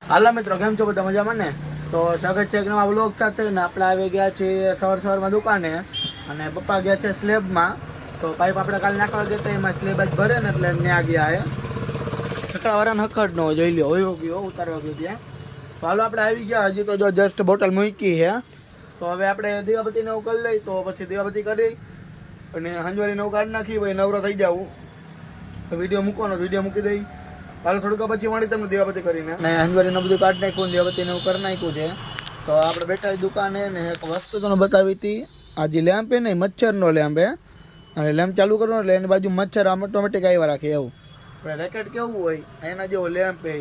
હાલો મિત્રો, કેમ છો બધા? મજામાં ને? તો સ્વાગત છે એક નવા વ્લોગ સાથે ને આપણે આવી ગયા છીએ સવારમાં દુકાને અને પપ્પા ગયા છે સ્લેબમાં. તો પાઇપ આપણે કાલે નાખવા ગયા હતા, એમાં સ્લેબ જ ભરે ને એટલે ત્યાં ગયા હે. સકડાવાળાને હકડ નો જોઈ લ્યો, હોય ગયો ઉતારવા ગયો ત્યાં. તો હાલો આપણે આવી ગયા, હજી તો જો જસ્ટ બોટલ મૂકી છે. તો હવે આપણે દીવાબત્તીને એવું કરી લઈ, તો પછી દીવાબત્તી કરી અને હંજવારીને એવું કાઢી નાખી, ભાઈ નવરો થઈ જાવું. તો વિડીયો મૂકવાનો, વિડીયો મૂકી દઈ. હાલ થોડુંક પછી મળી તમને દીવાબત્તી કરીને ને હંજવારીને બધું કાઢી નાખ્યું, દીવાબત્તીને એવું કરી નાખ્યું છે. તો આપણે બેઠા દુકાને ને એક વસ્તુ તમને બતાવી હતી. આ જે લેમ્પ હે ને મચ્છરનો લેમ્પ હે, અને લેમ્પ ચાલુ કરવાનો એટલે એની બાજુ મચ્છર આમ ઓટોમેટિક આવ્યા રાખે એવું. આપણે રેકેટ કેવું હોય એના જેવો લેમ્પ હે,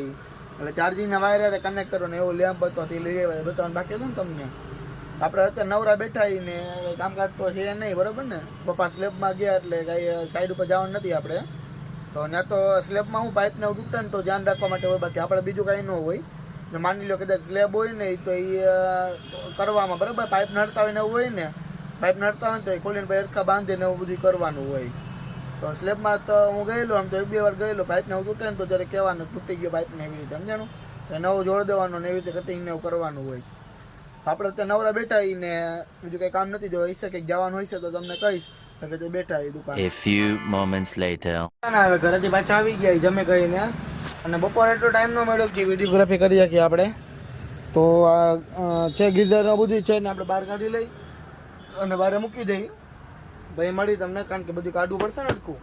એટલે ચાર્જિંગના વાયર કનેક્ટ કરો ને એવો લેમ્પ હતો તે લઈ આવ્યા બતાવવાનું બાકી હતું ને તમને. આપણે અત્યારે નવરા બેઠા ને કામકાજ તો છે નહીં, બરોબર ને? પપ્પા સ્લેબમાં ગયા એટલે કાંઈ સાઈડ ઉપર જવાનું નથી આપણે. તો ત્યાં તો સ્લેબમાં હું પાઇપને એવું તૂટે ને તો ધ્યાન રાખવા માટે હોય, બાકી આપણે બીજું કાંઈ ન હોય. ને માની લો કદાચ સ્લેબ હોય ને તો એ કરવામાં બરાબર પાઇપ નડતા હોય ને એવું હોય ને, પાઇપ નડતા હોય ને તો એ ખોલીને એરખા બાંધીને એવું બધું કરવાનું હોય. તો સ્લેબમાં તો હું ગયેલો, આમ તો એક બે વાર ગયેલો, પાઇપને એવું તૂટે ને તો જ્યારે કહેવાનું તૂટી ગયો પાઇપને એવી રીતે, સમજાણું? નવું જોડ દેવાનું ને એવી રીતે કટિંગને એવું કરવાનું હોય. આપણે ત્યાં નવરા બેઠા ને બીજું કંઈ કામ નથી. જો હશે કંઈક જવાનું હોય છે તો તમને કહીશ કે બેઠા એ દુકાન. A few moments later. હવે ઘરેથી પાછા આવી ગયા જમે કરીને, અને બપોરે એટલો ટાઈમ ન મળ્યો કે વિડીયોગ્રાફી કરી શકીએ આપણે. તો આ છે ગીઝર બધું છે ને આપણે બહાર કાઢી લઈ અને બહાર મૂકી દઈ. ભાઈ મળી તમને, કારણ કે બધું કાઢવું પડશે ને, અટકું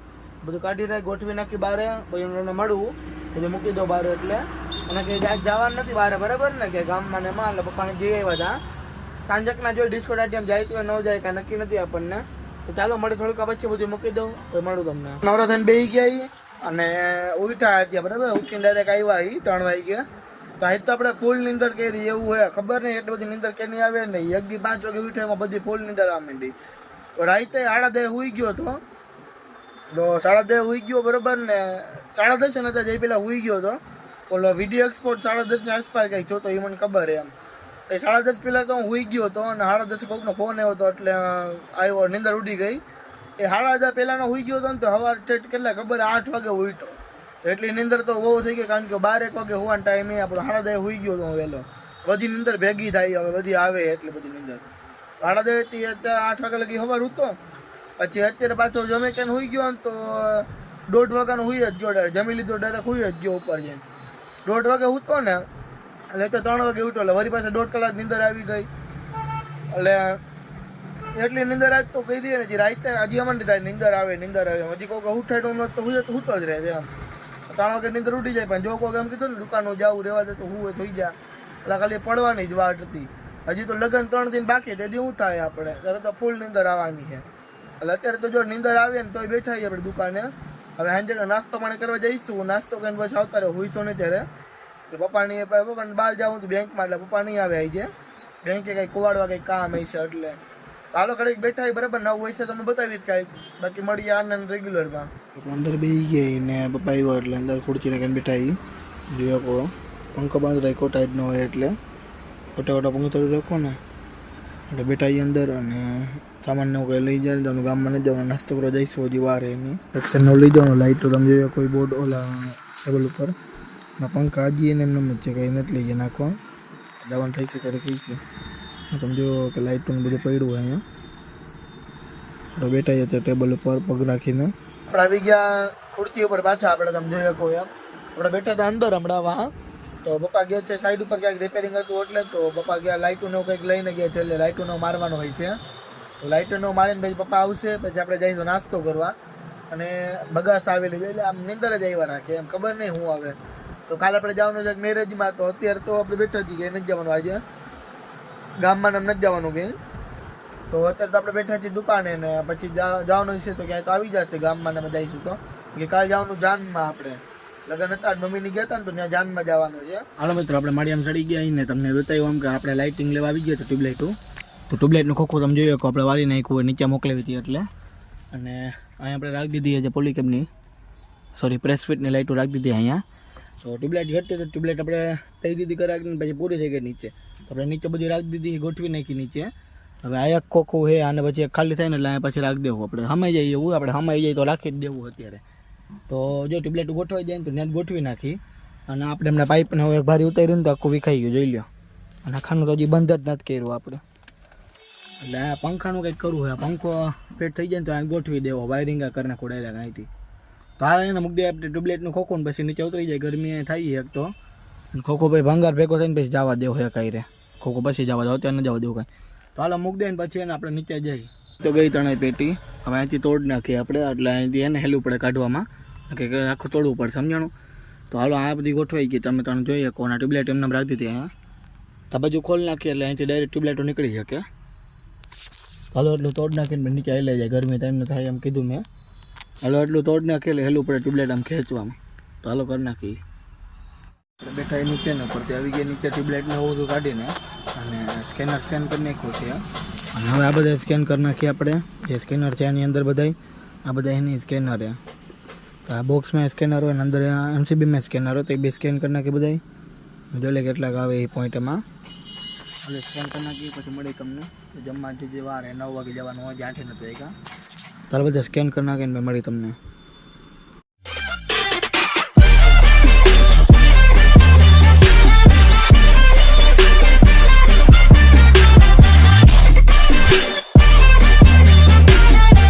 બધું કાઢી નાખી ગોઠવી નાખી બહાર. ભાઈ એમને મળવું બધું મૂકી દો બહાર. એટલે અને કે જવાનું નથી બહાર, બરાબર ને? કે ગામમાં ને માં એટલે પપ્પાને જઈ આવ્યા હતા. સાંજકના જો ડિસ્કો ડાટિયામ જાય તો ન જાય કાંઈ નક્કી નથી આપણને. તો ચાલો મળી થોડુંક પછી બધું મૂકી દઉં તો મળું તમને. નવરા થઈને બેસી ગયા અને ઉઠા હતા, બરાબર? ઉઠીને ડાયરેક્ટ આવ્યા 3 વાગ્યા. તો આજ તો આપણે ફૂલ નીંદર કરી એવું હોય, ખબર નહીં એટલી બધી નીંદર કે નહીં આવે નહીં. 1 થી 5 વાગે ઉઠે એમાં બધી ફૂલ નીંદર આવે માંડી. તો રાતે 10:30 હુઈ ગયો હતો. તો 10:30 હુઈ ગયો, બરાબર ને? 10:30 ને જઈ પેલા હુઈ ગયો હતો. ઓલો વિડીયો એક્સપોર્ટ 10:30 ની આસપાસ કંઈક જોતો એ મને ખબર એમ. એ 10:30 પહેલાં તો હું હુઈ ગયો હતો અને 10:30 કોઈકનો ફોન આવ્યો હતો એટલે આવ્યો, નીંદર ઉડી ગઈ. એ 10:30 પહેલાંનો હુઈ ગયો હતો ને તો સવાર કેટલા ખબર 8 વાગે ઉઠ્યો. એટલી નીંદર તો બહુ થઈ ગઈ, કારણ કે 12-1 વાગે હોવાનો ટાઈમ એ આપણો 10:30 હુઈ ગયો હતો વહેલો. બધી નીંદર ભેગી થાય, હવે બધી આવે એટલી બધી નીંદર. 10:30 થી અત્યારે 8 વાગ્યા લગી સવાર ઉઠતો. પછી અત્યારે પાછો જમે કે હુઈ ગયો ને તો 1:30 વાગ્યાનો હુઈ જ ગયો. ડાયરેક્ટ જમી લીધો, ડાયરેક્ટ હુઈ જ ગયો ઉપર જઈને. 1:30 વાગે ઉઠતો ને એટલે તો 3 વાગે ઉઠો, એટલે વળી પાસે 1.5 કલાક નીંદર આવી ગઈ. એટલે એટલી નીંદર આજ તો કહી દઈએ ને, રાતે હજી અમને થાય નીંદર આવે હજી કોઈ ઉઠાડું ન તો ઉઠતો જ રહે એમ. 3 વાગે નીંદર ઉઠી જાય. પણ જો કોઈ એમ કીધું ને દુકાનો જવું રહેવા દે તો હું થઈ જાય, એટલે ખાલી પડવાની જ વાત હતી. હજી તો લગ્ન 3 દિન બાકી, તેથી શું થાય આપણે? ત્યારે તો ફૂલ નીંદર આવવાની છે. એટલે અત્યારે તો જો નીંદર આવે ને તો બેઠા આપણે દુકાને. હવે સાંજે નાસ્તો પાણી કરવા જઈશું, નાસ્તો કરીને પછી આવતા રહે હુઈશો નહીં ત્યારે. પપ્પાની બહાર જાઉં તો બેંકમાં, એટલે પપ્પા નહીં આવે છે બેંકે કંઈક કુવાડવા કંઈક કામ હશે. એટલે હાલો ઘડીક બેઠા બરાબર, નવું હોય છે તમને બતાવીશ કાંઈક. બાકી મળીએ આનંદ રેગ્યુલરમાં. અંદર બેસી ગઈ ને પપ્પા આવ્યો એટલે અંદર ખુરચીને કંઈ બેઠા જોયો કો પંખો બાંધ રાખ્યો ટાઈટ ન હોય એટલે ખોટા પંખો થોડું રાખો ને એટલે બેઠા અંદર. અને સામાન કંઈ લઈ જાય તો ગામમાં નથી જવાનું, નાસ્તો કરવા જઈશું, હજી વાર એની એક્શન લઈ જવાનું. લાઇટો તમે જોયો કોઈ બોર્ડ ઓલા ટેબલ ઉપર ના પંખા હજી એને એમને જ છે, કંઈ નથી લઈ જાય નાખવા. જવાનું થઈ છે ત્યારે કહી છે. તમે જો કે લાઇટોને બધું પડ્યું હોય અહીંયા. આપણે બેઠા હતા ટેબલ ઉપર પગ રાખીને. આપણે આવી ગયા ખુરચી ઉપર પાછા. આપણે તમે જોઈ શકો એમ આપણે બેઠા હતા અંદર હમણાં વાહ. તો પપ્પા ગયા છે સાઈડ ઉપર ક્યાંક રિપેરિંગ હતું એટલે. તો પપ્પા ગયા લાઇટોને કંઈક લઈને ગયા છે, એટલે લાઇટોનો મારવાનો હોય છે. તો લાઇટોનો મારીને પછી પપ્પા આવશે, પછી આપણે જઈશું નાસ્તો કરવા. અને બગાસ આવેલી છે એટલે આમ નીંદર જ આવ્યા રાખે, એમ ખબર નહીં શું આવે. તો કાલે આપણે જવાનું છે મેરેજમાં. તો અત્યારે તો આપણે બેઠા છીએ, નથી જવાનું આજે ગામમાં, એમ નથી જવાનું કે. તો અત્યારે તો આપણે બેઠા છીએ દુકાને ને પછી જવાનું છે તો ક્યાંય તો આવી જશે ગામમાં ને અમે જઈશું. તો કે કાલે જવાનું જાનમાં, આપણે લગ્ન હતા મમ્મીની ગયા હતા ને તો ત્યાં જાનમાં જવાનું છે. હાલો મિત્રો, આપણે માળિયામ ચડી ગયા ને તમને બતાવ્યું એમ કે આપણે લાઇટિંગ લેવા આવી ગયા તો ટ્યુબલાઇટો. તો ટ્યુબલાઇટનું ખોખું તમે જોયું કે આપણે વારી નાખ્યું હોય, નીચે મોકલાવી હતી એટલે. અને અહીંયા આપણે રાખી દીધી છે પોલીકેબની પ્રેસ ફિટની લાઇટો રાખી દીધી અહીંયા. તો ટ્યુબલાઇટ ઘટતી તો ટ્યુબલાઇટ આપણે થઈ દીધી કરાવીને પછી પૂરી થઈ ગઈ નીચે. તો આપણે નીચે બધી રાખી દીધી, ગોઠવી નાખી નીચે. હવે આ એક ખોખું છે અને પછી એક ખાલી થાય ને એટલે અહીંયા પછી રાખી દેવું. આપણે હમાઈ જાય એવું, આપણે હમાઈ જાય તો રાખી જ દેવું અત્યારે. તો જો ટ્યુબલાઇટ ગોઠવાઈ જાય ને તો ત્યાં જ ગોઠવી નાખી. અને આપણે એમના પાઇપને હવે એક ભારી ઉતાર્યું ને તો આખું વિખાઈ ગયું જોઈ લો. અને આખાનું તો હજી બંધ જ નથી કર્યું આપણે. એટલે આ પંખાનું કંઈક કરવું હોય. પંખો ફેટ થઈ જાય ને તો આને ગોઠવી દેવો, વાયરિંગ કરી નાખો ડાયરેક્ટ અહીંથી. તો આ એને મૂકી દે આપણે ટ્યુબલાઇટનું ખોખું ને પછી નીચે ઉતરી જાય. ગરમી થાય એક તો અને ખોખો ભાઈ ભંગાર ભેગો થઈને પછી જવા દેવો હોય કાંઈ રે. ખોખો પછી જવા દો, અત્યારે ન જવા દેવું કાંઈ. તો હાલો મૂકી દે ને પછી એને આપણે નીચે જઈએ. તો ગઈ ત્રણેય પેટી હવે અહીંથી તોડ નાખીએ આપણે. એટલે અહીંથી એને હેલું પડે કાઢવામાં, કે આખું તોડવું પડે, સમજાણું? તો હાલો આ બધી ગોઠવાઈ ગઈ. તમે ત્રણ જોઈએ કોના ટ્યુબલાઇટ એમને રાખી હતી અહીંયા. તો બાજુ ખોલી નાખીએ એટલે અહીંથી ડાયરેક્ટ ટ્યુબલાઇટો નીકળી શકે. હાલો એટલું તોડ નાખીને નીચે હેલાઈ જાય. ગરમી ટાઈમનું થાય એમ કીધું મેં. હાલો એટલું તોડ નાખીએ એટલે હેલું પડે ટ્યુબલાઇટ આમ ખેંચવામાં. તો હાલો કરી નાખીએ. આપણે બેઠા એ નીચે ને પરથી આવી ગયા નીચે ટ્યુબલાઇટને એવું બધું કાઢીને અને સ્કેનર સ્કેન કરી નાખ્યું છે. અને હવે આ બધા સ્કેન કરી નાખીએ આપણે. જે સ્કેનર છે એની અંદર બધા આ બધા એની સ્કેનર છે. તો આ બોક્સમાં સ્કેનર હોય ને અંદર એમસીબીમાં સ્કેનર હોય. તો એ બે સ્કેન કરી નાખીએ બધા. જોઈ લે કેટલાક આવે એ પોઈન્ટમાં. એટલે સ્કેન કરી નાખીએ પછી મળી તમને જમવા જે વાર 9 વાગે જવાનું હોય, 8 નથી વાગ્યા. તારે બધા સ્કેન કરી નાખીને મળી તમને.